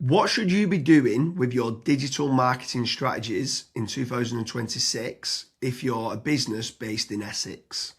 What should you be doing with your digital marketing strategies in 2026 if you're a business based in Essex?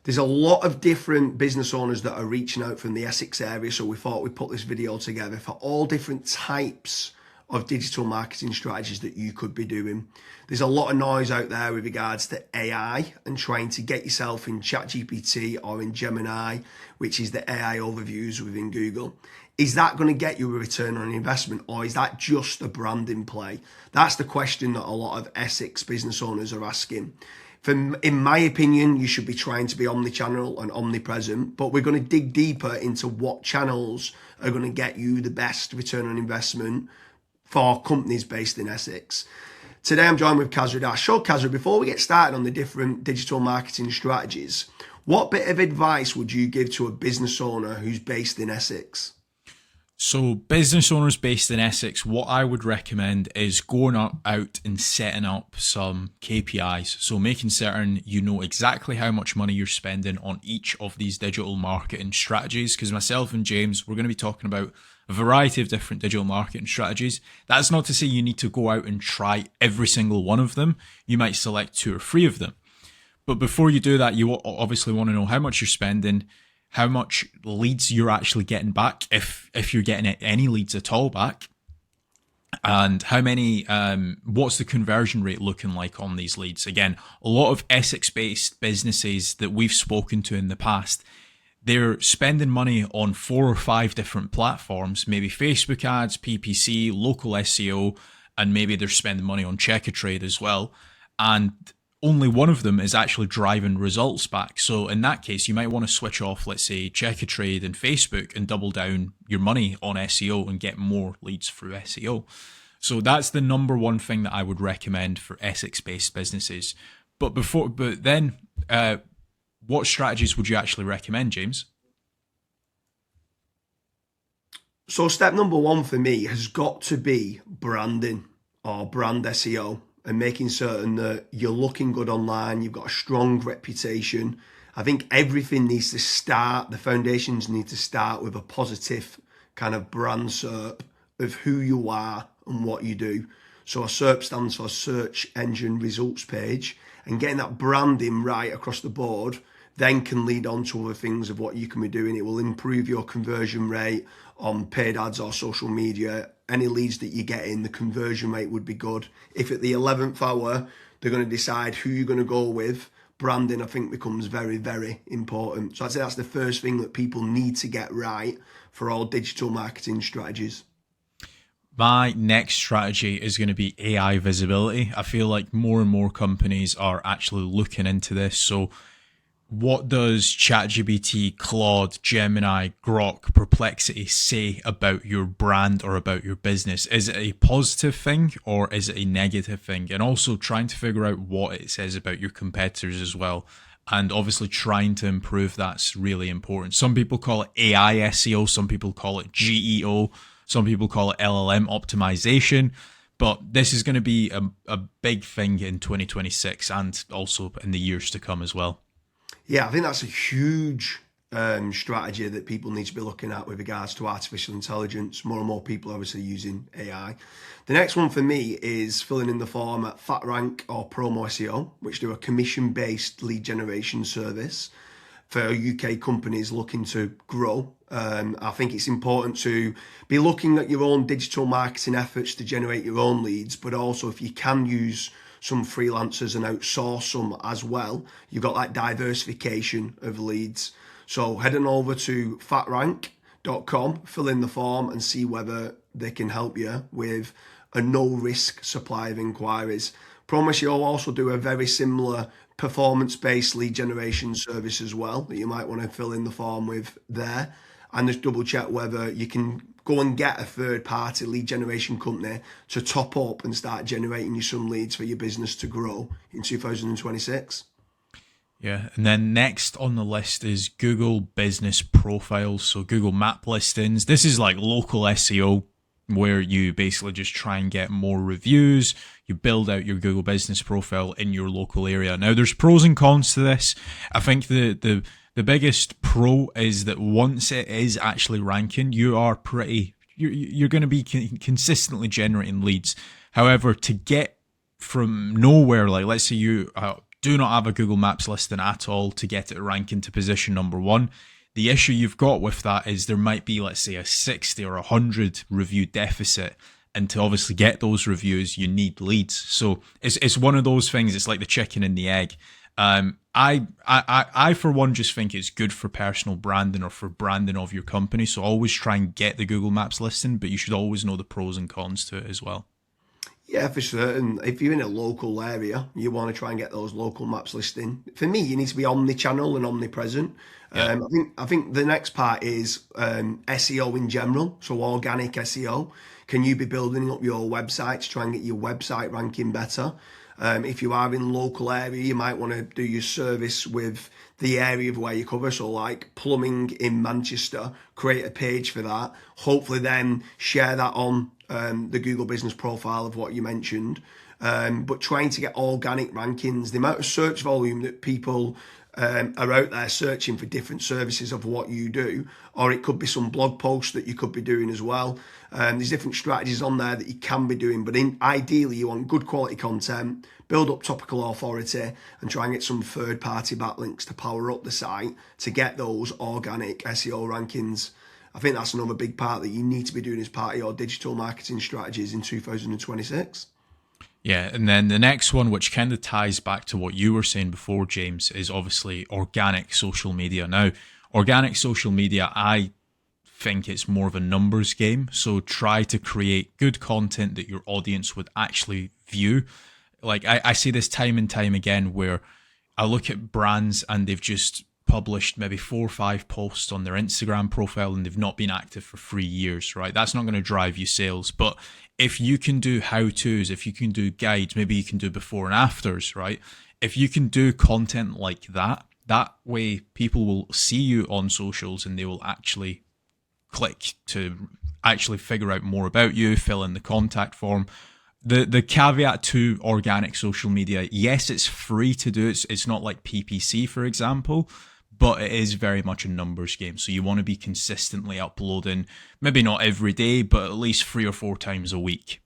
There's a lot of different business owners that are reaching out from the Essex area, so we thought we'd put this video together for all different types of digital marketing strategies that you could be doing. There's a lot of noise out there with regards to AI and trying to get yourself in ChatGPT or in Gemini, which is the AI overviews within Google. Is that going to get you a return on investment, or is that just a branding play? That's the question that a lot of Essex business owners are asking. In my opinion, you should be trying to be omnichannel and omnipresent, but we're going to dig deeper into what channels are going to get you the best return on investment for companies based in Essex. Today I'm joined with Kazra Dash. So Kazra, before we get started on the different digital marketing strategies, what bit of advice would you give to a business owner who's based in Essex? So business owners based in Essex, what I would recommend is going out and setting up some KPIs. So making certain you know exactly how much money you're spending on each of these digital marketing strategies. Because myself and James, we're going to be talking about a variety of different digital marketing strategies. That's not to say you need to go out and try every single one of them. You might select 2 or 3 of them. But before you do that, you obviously want to know how much you're spending, how much leads you're actually getting back, if you're getting any leads at all back, and how many, what's the conversion rate looking like on these leads. Again, a lot of Essex-based businesses that we've spoken to in the past, they're spending money on 4 or 5 different platforms, maybe Facebook ads, PPC, local SEO, and maybe they're spending money on Checkatrade as well. And only one of them is actually driving results back. So in that case, you might want to switch off, let's say, Checkatrade and Facebook and double down your money on SEO and get more leads through SEO. So that's the number one thing that I would recommend for Essex-based businesses. But then, what strategies would you actually recommend, James? So step number 1 for me has got to be branding or brand SEO. And making certain that you're looking good online, you've got a strong reputation. I think everything needs to start, the foundations need to start with a positive kind of brand SERP of who you are and what you do. So a SERP stands for search engine results page, and getting that branding right across the board then can lead on to other things of what you can be doing. It will improve your conversion rate on paid ads or social media. Any leads that you get in, the conversion rate would be good. If at the 11th hour, they're going to decide who you're going to go with, branding, I think, becomes very, very important. So I'd say that's the first thing that people need to get right for all digital marketing strategies. My next strategy is going to be AI visibility. I feel like more and more companies are actually looking into this. So what does ChatGPT, Claude, Gemini, Grok, Perplexity say about your brand or about your business? Is it a positive thing or is it a negative thing? And also trying to figure out what it says about your competitors as well. And obviously trying to improve that's really important. Some people call it AI SEO, some people call it GEO, some people call it LLM optimization. But this is going to be a big thing in 2026 and also in the years to come as well. Yeah, I think that's a huge strategy that people need to be looking at with regards to artificial intelligence. More and more people are obviously using AI. The next one for me is filling in the form at FatRank or Promo SEO, which do a commission-based lead generation service for UK companies looking to grow. I think it's important to be looking at your own digital marketing efforts to generate your own leads, but also if you can use some freelancers and outsource some as well, you've got that diversification of leads. So head on over to fatrank.com, fill in the form and see whether they can help you with a no-risk supply of inquiries. Promise you'll also do a very similar performance-based lead generation service as well that you might want to fill in the form with there, and just double check whether you can go and get a third-party lead generation company to top up and start generating you some leads for your business to grow in 2026. Yeah, and then next on the list is Google Business Profiles, so Google Map listings. This is like local SEO where you basically just try and get more reviews. You build out your Google Business Profile in your local area. Now, there's pros and cons to this. I think the biggest pro is that once it is actually ranking, you are pretty you're going to be consistently generating leads. However, to get from nowhere, like let's say you do not have a Google Maps listing at all, to get it ranking to position number 1, the issue you've got with that is there might be, let's say, a 60 or 100 review deficit. And to obviously get those reviews, you need leads. So it's one of those things. It's like the chicken and the egg. I for one just think it's good for personal branding or for branding of your company. So always try and get the Google Maps listing, but you should always know the pros and cons to it as well. Yeah, for certain. If you're in a local area, you want to try and get those local maps listing. For me, you need to be omni-channel and omnipresent. Yeah. I think the next part is SEO in general, so organic SEO. Can you be building up your website to try and get your website ranking better? If you are in local area, you might want to do your service with the area of where you cover. So like plumbing in Manchester, create a page for that. Hopefully then share that on the Google business profile of what you mentioned. But trying to get organic rankings, the amount of search volume that people are out there searching for different services of what you do, or it could be some blog posts that you could be doing as well. There's different strategies on there that you can be doing, but ideally you want good quality content, build up topical authority, and try and get some third-party backlinks to power up the site to get those organic SEO rankings. I think that's another big part that you need to be doing as part of your digital marketing strategies in 2026. Yeah, and then the next one, which kind of ties back to what you were saying before, James, is obviously organic social media. Now, organic social media, I think it's more of a numbers game. So try to create good content that your audience would actually view. Like I see this time and time again where I look at brands and they've just published maybe 4 or 5 posts on their Instagram profile and they've not been active for 3 years, right? That's not going to drive you sales. But if you can do how-tos, if you can do guides, maybe you can do before and afters, right? If you can do content like that, that way people will see you on socials and they will actually click to actually figure out more about you, fill in the contact form. The caveat to organic social media, yes, it's free to do. It's not like PPC, for example, but it is very much a numbers game. So you want to be consistently uploading, maybe not every day, but at least 3 or 4 times a week.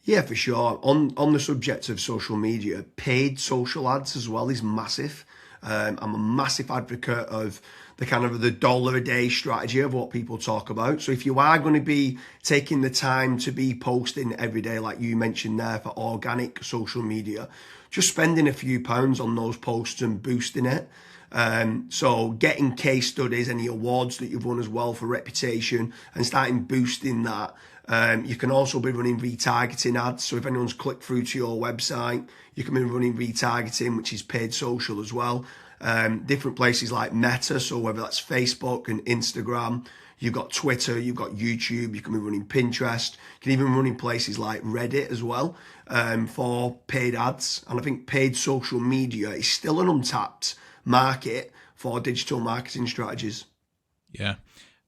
Yeah, for sure. On the subject of social media, paid social ads as well is massive. I'm a massive advocate of the kind of the dollar a day strategy of what people talk about. So if you are going to be taking the time to be posting every day, like you mentioned there, for organic social media, just spending a few pounds on those posts and boosting it. So getting case studies, any awards that you've won as well for reputation, and starting boosting that. You can also be running retargeting ads. So if anyone's clicked through to your website, you can be running retargeting, which is paid social as well. Different places like Meta, so whether that's Facebook and Instagram, you've got Twitter, you've got YouTube, you can be running Pinterest, you can even run in places like Reddit as well, for paid ads. And I think paid social media is still an untapped market for digital marketing strategies. Yeah.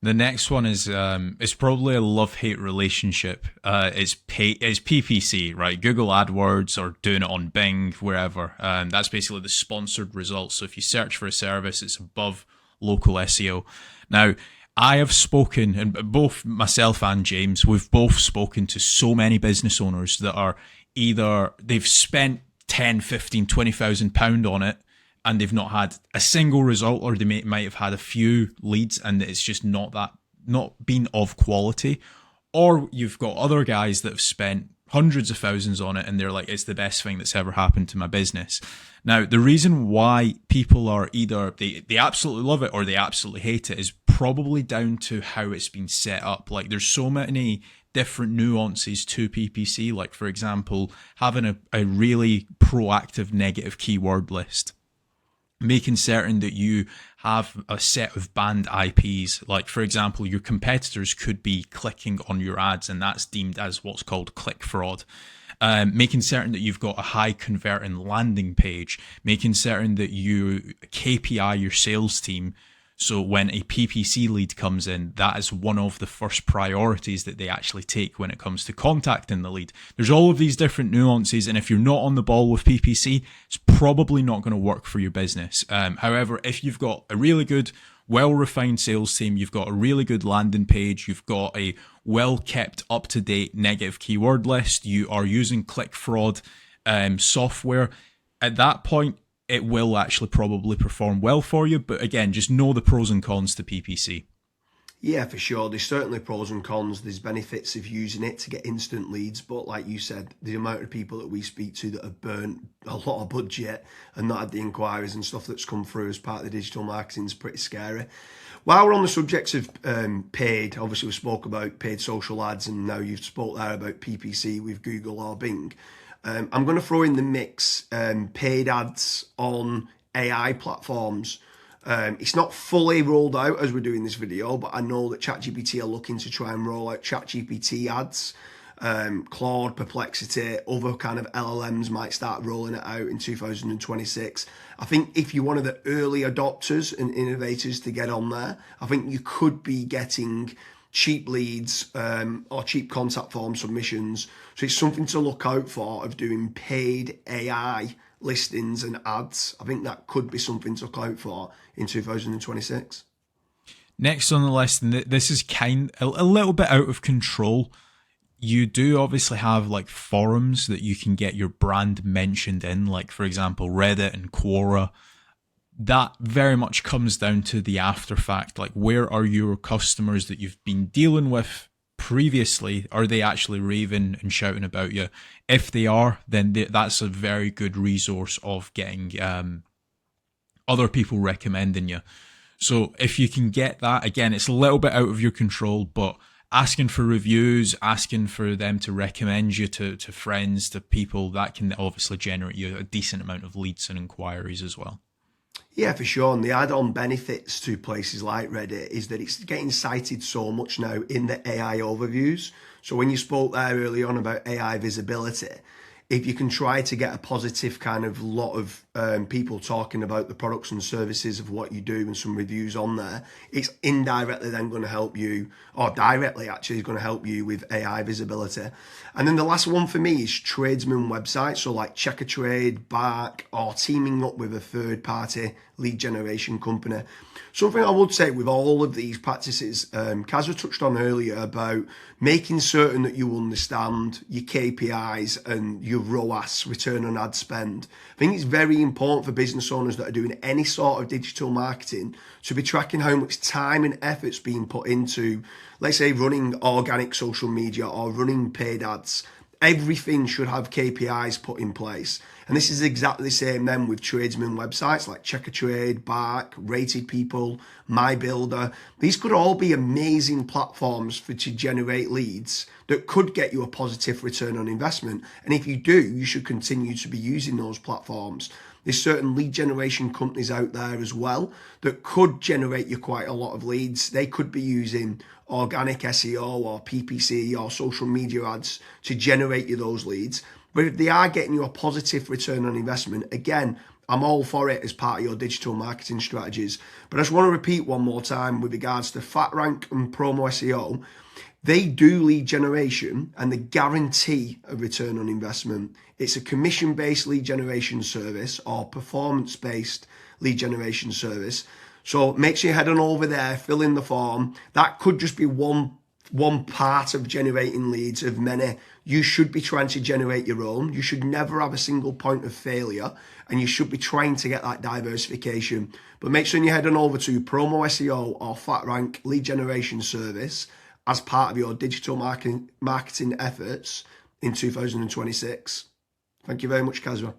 The next one is it's probably a love-hate relationship. It's PPC, right? Google AdWords or doing it on Bing, wherever. That's basically the sponsored results. So if you search for a service, it's above local SEO. Now, I have spoken, and both myself and James, we've both spoken to so many business owners that are either they've spent 10, 15, 20,000 pound on it, and they've not had a single result, or they might have had a few leads and it's just not been of quality. Or you've got other guys that have spent hundreds of thousands on it and they're like, it's the best thing that's ever happened to my business. Now, the reason why people are either they absolutely love it or they absolutely hate it is probably down to how it's been set up. Like there's so many different nuances to PPC. Like for example, having a really proactive negative keyword list, making certain that you have a set of banned IPs. Like, for example, your competitors could be clicking on your ads and that's deemed as what's called click fraud. Making certain that you've got a high converting landing page, making certain that you KPI your sales team. So when a PPC lead comes in, that is one of the first priorities that they actually take when it comes to contacting the lead. There's all of these different nuances, and if you're not on the ball with PPC, it's probably not going to work for your business. However, if you've got a really good well-refined sales team, you've got a really good landing page, you've got a well-kept, up-to-date negative keyword list, you are using click fraud software, at that point, it will actually probably perform well for you. But again, just know the pros and cons to PPC. Yeah, for sure. There's certainly pros and cons. There's benefits of using it to get instant leads. But like you said, the amount of people that we speak to that have burnt a lot of budget and not had the inquiries and stuff that's come through as part of the digital marketing is pretty scary. While we're on the subject of paid, obviously we spoke about paid social ads, and now you've spoke there about PPC with Google or Bing. I'm going to throw in the mix paid ads on AI platforms. It's not fully rolled out as we're doing this video, but I know that ChatGPT are looking to try and roll out ChatGPT ads. Claude, Perplexity, other kind of LLMs might start rolling it out in 2026. I think if you're one of the early adopters and innovators to get on there, I think you could be getting cheap leads or cheap contact form submissions. So it's something to look out for of doing paid AI listings and ads. I think that could be something to look out for in 2026. Next on the list, and this is a little bit out of control. You do obviously have like forums that you can get your brand mentioned in, like for example, Reddit and Quora. That very much comes down to the after fact. Like, where are your customers that you've been dealing with previously? Are they actually raving and shouting about you? If they are, then that's a very good resource of getting other people recommending you. So if you can get that, again, it's a little bit out of your control, but asking for reviews, asking for them to recommend you to friends, to people, that can obviously generate you a decent amount of leads and inquiries as well. Yeah, for sure. And the add-on benefits to places like Reddit is that it's getting cited so much now in the AI overviews. So when you spoke there early on about AI visibility, if you can try to get a positive kind of lot of people talking about the products and services of what you do and some reviews on there, it's indirectly then going to help you, or directly actually is going to help you with AI visibility. And then the last one for me is tradesman websites, so like Check a Trade, Bark, or teaming up with a third party lead generation company. Something I would say with all of these practices, Kazra touched on earlier about making certain that you understand your KPIs and your ROAS, return on ad spend. I think it's very important for business owners that are doing any sort of digital marketing to be tracking how much time and effort's being put into, let's say, running organic social media or running paid ads. Everything should have KPIs put in place. And this is exactly the same then with tradesman websites like Check a Trade, Bark, Rated People, My Builder. These could all be amazing platforms to generate leads that could get you a positive return on investment. And if you do, you should continue to be using those platforms. There's certain lead generation companies out there as well that could generate you quite a lot of leads. They could be using organic SEO or PPC or social media ads to generate you those leads. But if they are getting you a positive return on investment, again, I'm all for it as part of your digital marketing strategies. But I just want to repeat one more time with regards to FatRank and Promo SEO. They do lead generation and they guarantee a return on investment. It's a commission-based lead generation service or performance-based lead generation service. So make sure you head on over there, fill in the form. That could just be one part of generating leads of many. You should be trying to generate your own. You should never have a single point of failure, and you should be trying to get that diversification. But make sure you head on over to Promo SEO or FatRank lead generation service as part of your digital marketing efforts in 2026. Thank you very much, Kazra.